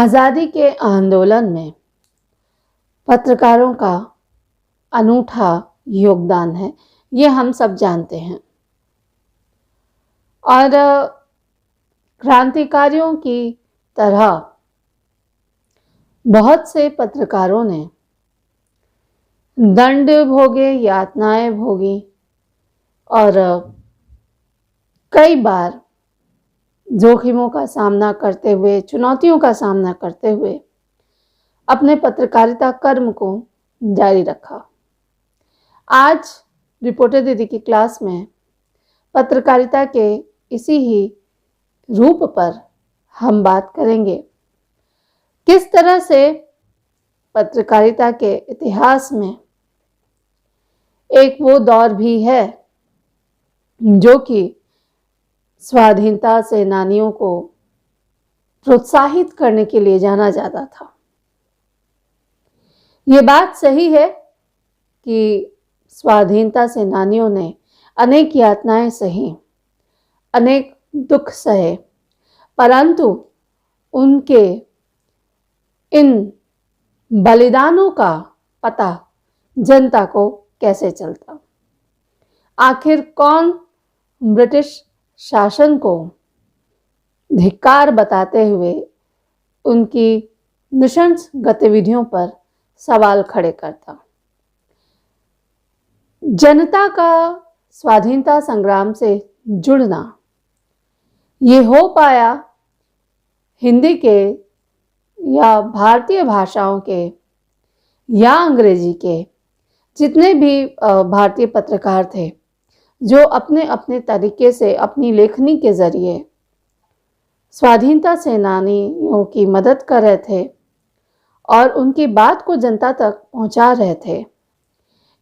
आज़ादी के आंदोलन में पत्रकारों का अनूठा योगदान है, ये हम सब जानते हैं। और क्रांतिकारियों की तरह बहुत से पत्रकारों ने दंड भोगे, यातनाएं भोगी और कई बार जोखिमों का सामना करते हुए, चुनौतियों का सामना करते हुए अपने पत्रकारिता कर्म को जारी रखा। आज रिपोर्टर दीदी की क्लास में पत्रकारिता के इसी ही रूप पर हम बात करेंगे। किस तरह से पत्रकारिता के इतिहास में एक वो दौर भी है जो कि स्वाधीनता सेनानियों को प्रोत्साहित करने के लिए जाना जाता था। ये बात सही है कि स्वाधीनता सेनानियों ने अनेक यातनाएं सही, अनेक दुख सहे, परंतु उनके इन बलिदानों का पता जनता को कैसे चलता? आखिर कौन ब्रिटिश शासन को धिक्कार बताते हुए उनकी नृशंस गतिविधियों पर सवाल खड़े करता? जनता का स्वाधीनता संग्राम से जुड़ना ये हो पाया हिंदी के या भारतीय भाषाओं के या अंग्रेजी के जितने भी भारतीय पत्रकार थे जो अपने अपने तरीके से अपनी लेखनी के जरिए स्वाधीनता सेनानियों की मदद कर रहे थे और उनकी बात को जनता तक पहुंचा रहे थे।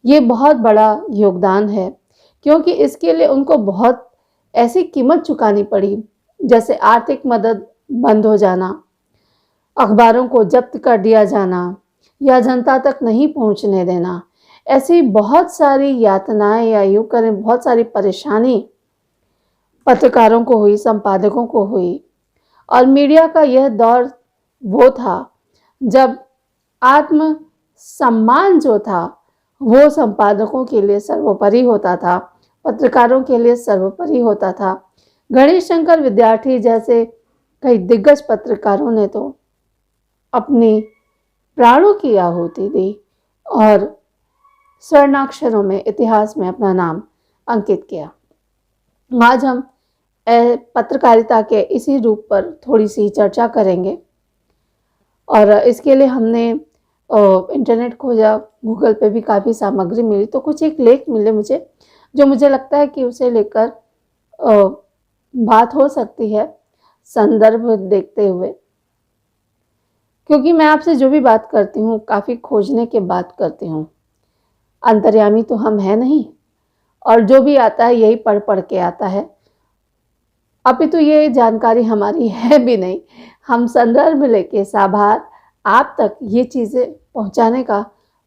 ये बहुत बड़ा योगदान है, क्योंकि इसके लिए उनको बहुत ऐसी कीमत चुकानी पड़ी, जैसे आर्थिक मदद बंद हो जाना, अखबारों को जब्त कर दिया जाना या जनता तक नहीं पहुंचने देना। ऐसी बहुत सारी यातनाएं या यूँ करें बहुत सारी परेशानी पत्रकारों को हुई, संपादकों को हुई। और मीडिया का यह दौर वो था जब आत्म सम्मान जो था वो संपादकों के लिए सर्वोपरि होता था, पत्रकारों के लिए सर्वोपरि होता था। गणेश शंकर विद्यार्थी जैसे कई दिग्गज पत्रकारों ने तो अपनी प्राणों की आहुति दी और स्वर्णाक्षरों में इतिहास में अपना नाम अंकित किया। आज हम पत्रकारिता के इसी रूप पर थोड़ी सी चर्चा करेंगे और इसके लिए हमने इंटरनेट खोजा, गूगल पे भी काफ़ी सामग्री मिली, तो कुछ एक लेख मिले मुझे जो मुझे लगता है कि उसे लेकर बात हो सकती है संदर्भ देखते हुए, क्योंकि मैं आपसे जो भी बात करती हूँ काफ़ी खोजने के बात करती हूँ। अंतर्यामी तो हम हैं नहीं, और जो भी आता है यही पढ़ पढ़ के आता है। अभी तो ये जानकारी हमारी है भी नहीं, हम संदर्भ लेके साभार आप तक ये चीज़ें पहुंचाने का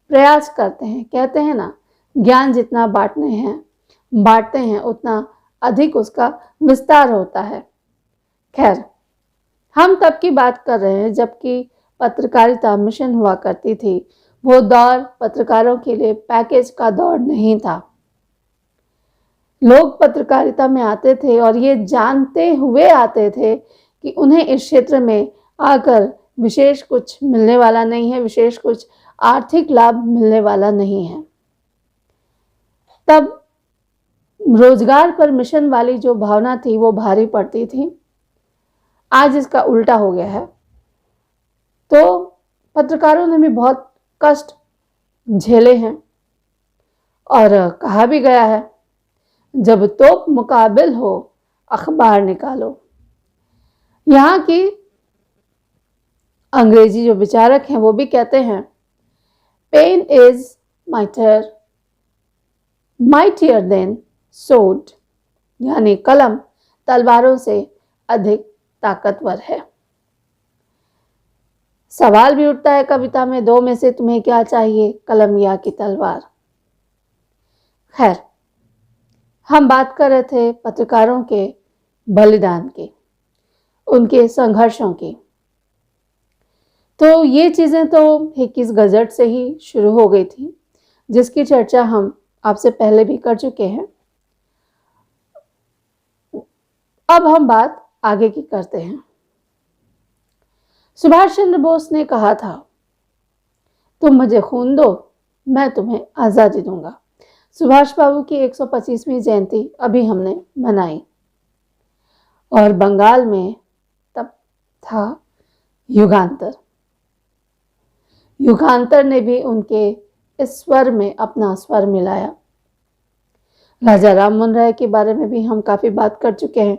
प्रयास करते हैं। कहते हैं ना, ज्ञान जितना बांटते हैं उतना अधिक उसका विस्तार होता है। खैर, हम तब की बात कर रहे हैं जबकि पत्रकारिता मिशन हुआ करती थी। वो दौर पत्रकारों के लिए पैकेज का दौर नहीं था। लोग पत्रकारिता में आते थे और ये जानते हुए आते थे कि उन्हें इस क्षेत्र में आकर विशेष कुछ मिलने वाला नहीं है, विशेष कुछ आर्थिक लाभ मिलने वाला नहीं है। तब रोजगार पर मिशन वाली जो भावना थी वो भारी पड़ती थी। आज इसका उल्टा हो गया है। तो पत्रकारों ने भी बहुत कष्ट झेले हैं और कहा भी गया है, जब तोप मुकाबिल हो अखबार निकालो। यहाँ की अंग्रेजी जो विचारक हैं वो भी कहते हैं, पेन इज माइटियर देन सोड, यानी कलम तलवारों से अधिक ताकतवर है। सवाल भी उठता है कविता में, दो में से तुम्हें क्या चाहिए, कलम या कि तलवार? खैर, हम बात कर रहे थे पत्रकारों के बलिदान की, उनके संघर्षों की। तो ये चीज़ें तो 21 गजट से ही शुरू हो गई थी, जिसकी चर्चा हम आपसे पहले भी कर चुके हैं। अब हम बात आगे की करते हैं। सुभाष चंद्र बोस ने कहा था, तुम मुझे खून दो, मैं तुम्हें आज़ादी दूंगा। सुभाष बाबू की 125वीं जयंती अभी हमने मनाई और बंगाल में तब था युगांतर। युगांतर ने भी उनके इस स्वर में अपना स्वर मिलाया। राजा राम मोहन राय के बारे में भी हम काफ़ी बात कर चुके हैं,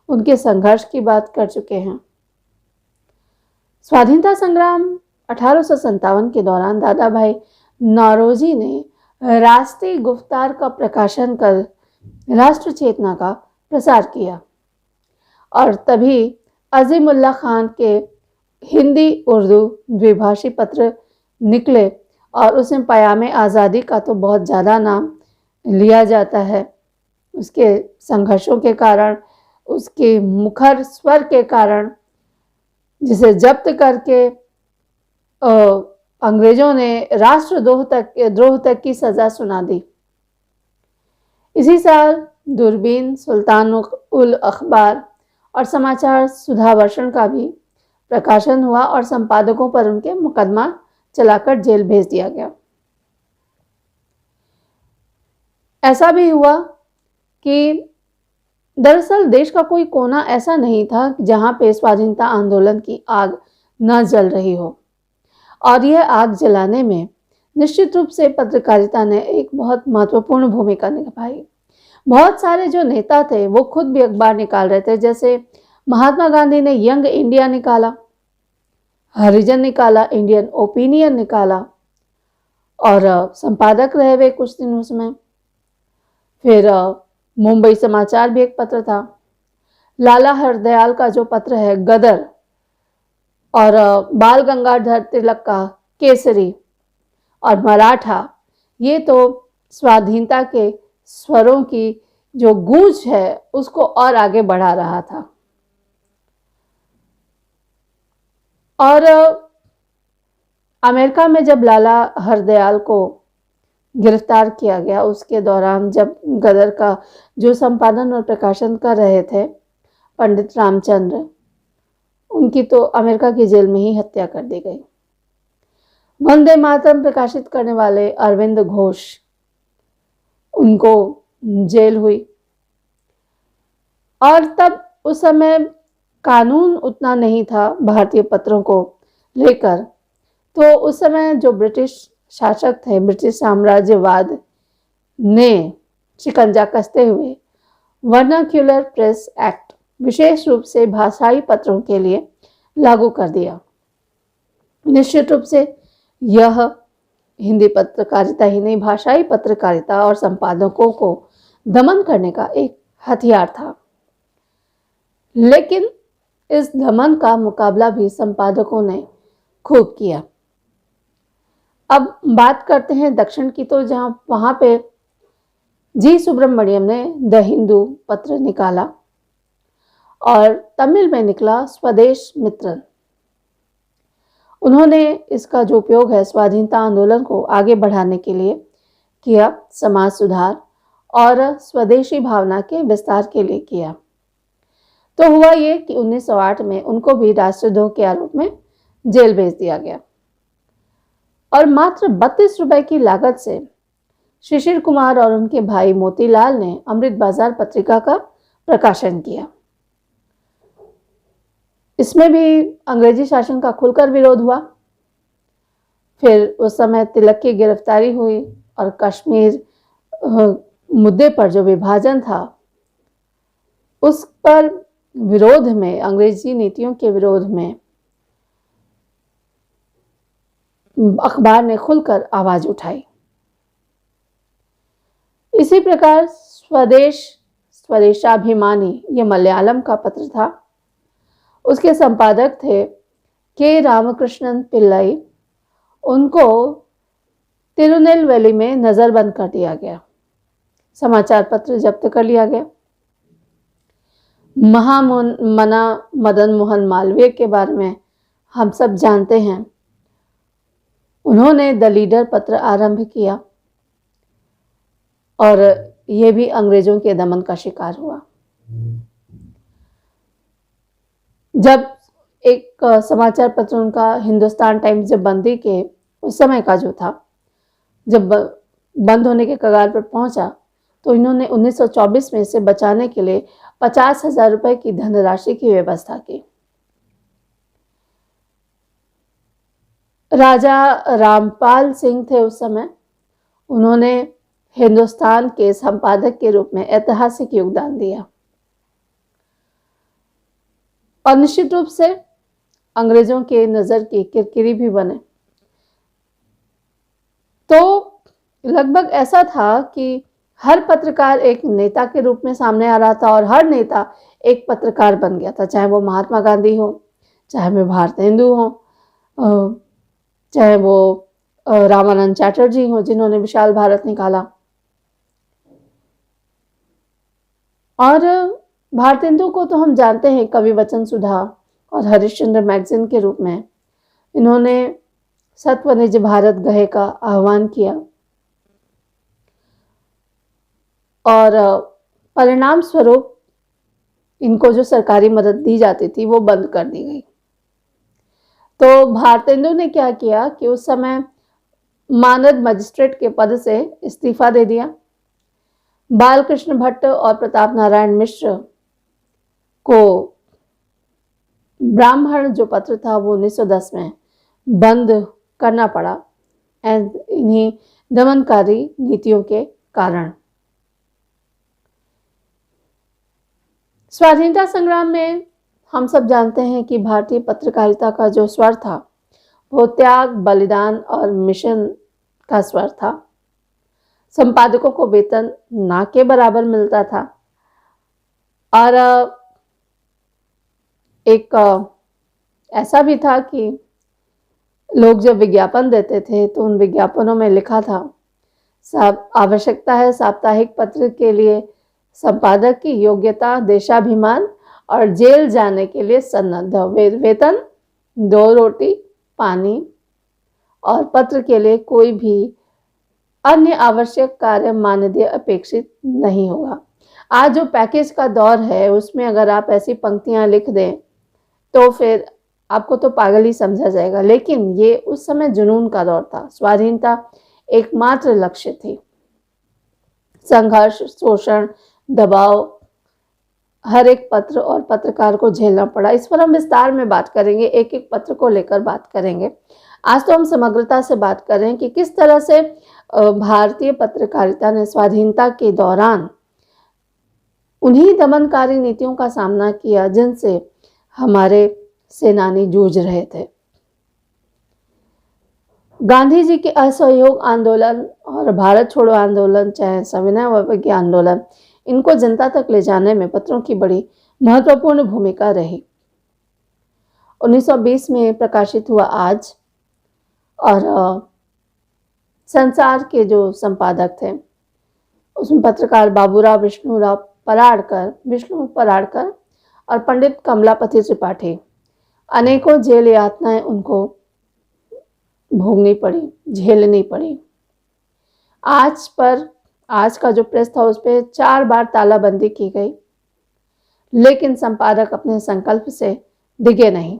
उनके संघर्ष की बात कर चुके हैं। स्वाधीनता संग्राम 1857 के दौरान दादा भाई नौरोजी ने राष्ट्रीय गुफ्तार का प्रकाशन कर राष्ट्र चेतना का प्रसार किया और तभी अजीमुल्ला खान के हिंदी उर्दू द्विभाषी पत्र निकले और उसमें पयामे आज़ादी का तो बहुत ज़्यादा नाम लिया जाता है। उसके संघर्षों के कारण, उसके मुखर स्वर के कारण, जिसे जब्त करके अंग्रेजों ने राष्ट्रद्रोह तक की सज़ा सुना दी। इसी साल दूरबीन, सुल्तान उल अखबार और समाचार सुधावर्षण का भी प्रकाशन हुआ और संपादकों पर उनके मुकदमा चलाकर जेल भेज दिया गया। ऐसा भी हुआ कि दरअसल देश का कोई कोना ऐसा नहीं था जहां पे स्वाधीनता आंदोलन की आग न जल रही हो, और यह आग जलाने में निश्चित रूप से पत्रकारिता ने एक बहुत महत्वपूर्ण भूमिका निभाई। बहुत सारे जो नेता थे वो खुद भी अखबार निकाल रहे थे, जैसे महात्मा गांधी ने यंग इंडिया निकाला, हरिजन निकाला, इंडियन ओपिनियन निकाला और संपादक रहे वे कुछ दिन उसमें। फिर मुंबई समाचार भी एक पत्र था। लाला हरदयाल का जो पत्र है गदर, और बाल गंगाधर तिलक का केसरी और मराठा, ये तो स्वाधीनता के स्वरों की जो गूंज है उसको और आगे बढ़ा रहा था। और अमेरिका में जब लाला हरदयाल को गिरफ्तार किया गया, उसके दौरान जब गदर का जो संपादन और प्रकाशन कर रहे थे पंडित रामचंद्र, उनकी तो अमेरिका की जेल में ही हत्या कर दी गई। वंदे मातरम प्रकाशित करने वाले अरविंद घोष, उनको जेल हुई। और तब उस समय कानून उतना नहीं था भारतीय पत्रों को लेकर, तो उस समय जो ब्रिटिश शासक थे, ब्रिटिश साम्राज्यवाद ने शिकंजा कसते हुए वर्नाक्यूलर प्रेस एक्ट विशेष रूप से भाषाई पत्रों के लिए लागू कर दिया। निश्चित रूप से यह हिंदी पत्रकारिता ही नहीं, भाषाई पत्रकारिता और संपादकों को दमन करने का एक हथियार था। लेकिन इस दमन का मुकाबला भी संपादकों ने खूब किया। अब बात करते हैं दक्षिण की, तो जहाँ वहाँ पे जी सुब्रमण्यम ने द हिंदू पत्र निकाला और तमिल में निकला स्वदेश मित्रन। उन्होंने इसका जो उपयोग है स्वाधीनता आंदोलन को आगे बढ़ाने के लिए किया, समाज सुधार और स्वदेशी भावना के विस्तार के लिए किया। तो हुआ ये कि 1908 में उनको भी राष्ट्रद्रोह के आरोप में जेल भेज दिया गया और मात्र 32 रुपए की लागत से शिशिर कुमार और उनके भाई मोतीलाल ने अमृत बाजार पत्रिका का प्रकाशन किया। इसमें भी अंग्रेजी शासन का खुलकर विरोध हुआ। फिर उस समय तिलक की गिरफ्तारी हुई और कश्मीर मुद्दे पर जो विभाजन था उस पर विरोध में, अंग्रेजी नीतियों के विरोध में अखबार ने खुलकर आवाज उठाई। इसी प्रकार स्वदेशाभिमानी, ये मलयालम का पत्र था, उसके संपादक थे के रामकृष्णन पिल्लई। उनको तिरुनेलवेली में नजरबंद कर दिया गया, समाचार पत्र जब्त कर लिया गया। महामना मदन मोहन मालवीय के बारे में हम सब जानते हैं, उन्होंने द लीडर पत्र आरंभ किया और ये भी अंग्रेजों के दमन का शिकार हुआ। जब एक समाचार पत्र उनका हिंदुस्तान टाइम्स जब बंदी के उस समय का जो था, जब बंद होने के कगार पर पहुंचा, तो इन्होंने 1924 में इसे बचाने के लिए 50,000 रुपए की धनराशि की व्यवस्था की। राजा रामपाल सिंह थे उस समय, उन्होंने हिंदुस्तान के संपादक के रूप में ऐतिहासिक योगदान दिया और निश्चित रूप से अंग्रेजों के नजर की किरकिरी भी बने। तो लगभग ऐसा था कि हर पत्रकार एक नेता के रूप में सामने आ रहा था और हर नेता एक पत्रकार बन गया था, चाहे वो महात्मा गांधी हो, चाहे वो भारतेंदु हो, चाहे वो रामानंद चैटर्जी हो जिन्होंने विशाल भारत निकाला। और भारतेंदु को तो हम जानते हैं कवि वचन सुधा और हरिश्चंद्र मैगजीन के रूप में इन्होंने सत्व निज भारत गहे का आह्वान किया और परिणाम स्वरूप इनको जो सरकारी मदद दी जाती थी वो बंद कर दी गई। तो भारतेंदु ने क्या किया कि उस समय मानद मजिस्ट्रेट के पद से इस्तीफा दे दिया। बालकृष्ण भट्ट और प्रताप नारायण मिश्र को ब्राह्मण जो पत्र था वो 1910 में बंद करना पड़ा इन्हीं दमनकारी नीतियों के कारण। स्वाधीनता संग्राम में हम सब जानते हैं कि भारतीय पत्रकारिता का जो स्वर था वो त्याग, बलिदान और मिशन का स्वर था। संपादकों को वेतन ना के बराबर मिलता था और एक ऐसा भी था कि लोग जब विज्ञापन देते थे तो उन विज्ञापनों में लिखा था सब आवश्यकता है साप्ताहिक पत्र के लिए संपादक की योग्यता, देशाभिमान और जेल जाने के लिए सन्नद्ध, वेतन 2 रोटी पानी और पत्र के लिए कोई भी अन्य आवश्यक कार्य मानदेय अपेक्षित नहीं होगा। आज जो पैकेज का दौर है उसमें अगर आप ऐसी पंक्तियां लिख दें तो फिर आपको तो पागल ही समझा जाएगा, लेकिन ये उस समय जुनून का दौर था। स्वाधीनता एकमात्र लक्ष्य थी। संघर्ष, शोषण, दबाव हर एक पत्र और पत्रकार को झेलना पड़ा। इस पर हम विस्तार में बात करेंगे, एक एक पत्र को लेकर बात करेंगे। आज तो हम समग्रता से बात कर रहे हैं कि किस तरह से भारतीय पत्रकारिता ने स्वाधीनता के दौरान उन्हीं दमनकारी नीतियों का सामना किया जिनसे हमारे सेनानी जूझ रहे थे। गांधी जी के असहयोग आंदोलन और भारत छोड़ो आंदोलन, चाहे सविनय अवज्ञा आंदोलन, इनको जनता तक ले जाने में पत्रों की बड़ी महत्वपूर्ण भूमिका रही। 1920 में प्रकाशित हुआ आज और संसार के जो संपादक थे उसमें पत्रकार बाबूराव विष्णु पराड़कर और पंडित कमलापति त्रिपाठी, अनेकों जेल यातनाएं उनको भोगनी पड़ी, झेलनी पड़ी। आज का जो प्रेस था उस पर 4 बार तालाबंदी की गई, लेकिन संपादक अपने संकल्प से डिगे नहीं।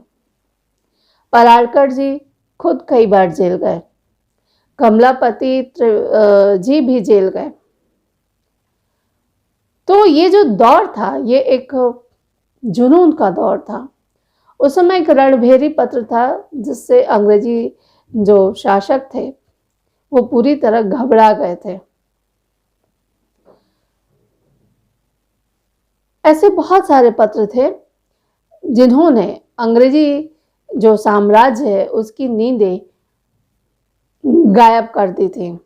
पराड़कर जी खुद कई बार जेल गए, कमलापति जी भी जेल गए। तो ये जो दौर था ये एक जुनून का दौर था। उस समय एक रणभेरी पत्र था जिससे अंग्रेजी जो शासक थे वो पूरी तरह घबरा गए थे। ऐसे बहुत सारे पत्र थे जिन्होंने अंग्रेजी जो साम्राज्य है उसकी नींदें गायब कर दी थी,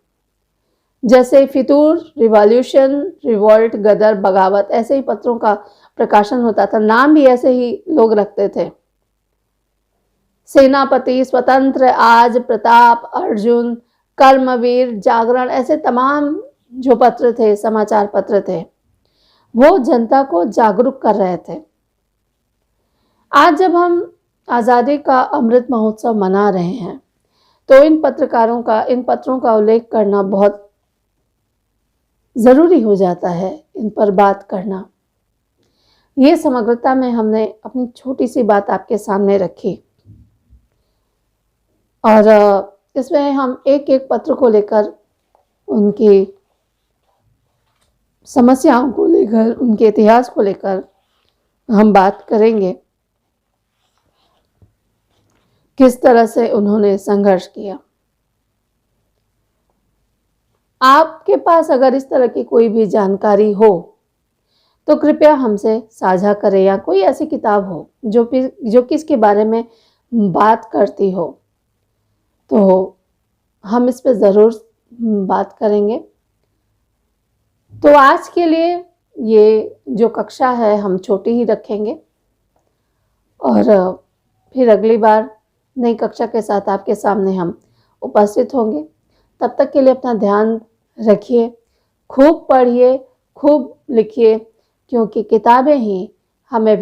जैसे फितूर, रिवॉल्यूशन, रिवोल्ट, गदर, बगावत, ऐसे ही पत्रों का प्रकाशन होता था। नाम भी ऐसे ही लोग रखते थे। सेनापति, स्वतंत्र, आज, प्रताप, अर्जुन, कर्मवीर, जागरण, ऐसे तमाम जो पत्र थे, समाचार पत्र थे, वो जनता को जागरूक कर रहे थे। आज जब हम आज़ादी का अमृत महोत्सव मना रहे हैं, तो इन पत्रों का उल्लेख करना बहुत ज़रूरी हो जाता है, इन पर बात करना। ये समग्रता में हमने अपनी छोटी सी बात आपके सामने रखी और इसमें हम एक एक पत्र को लेकर, उनकी समस्याओं को लेकर, उनके इतिहास को लेकर हम बात करेंगे, किस तरह से उन्होंने संघर्ष किया। आपके पास अगर इस तरह की कोई भी जानकारी हो तो कृपया हमसे साझा करें, या कोई ऐसी किताब हो जो कि इसके बारे में बात करती हो, तो हम इस पे ज़रूर बात करेंगे। तो आज के लिए ये जो कक्षा है हम छोटी ही रखेंगे और फिर अगली बार नई कक्षा के साथ आपके सामने हम उपस्थित होंगे। तब तक के लिए अपना ध्यान रखिए, खूब पढ़िए, खूब लिखिए, क्योंकि किताबें ही हमें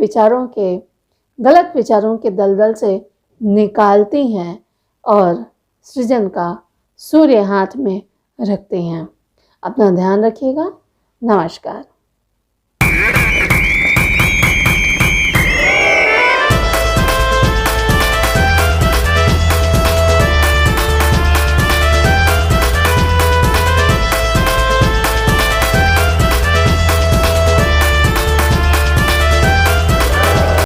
गलत विचारों के दलदल से निकालती हैं और सृजन का सूर्य हाथ में रखती हैं। अपना ध्यान रखिएगा। नमस्कार।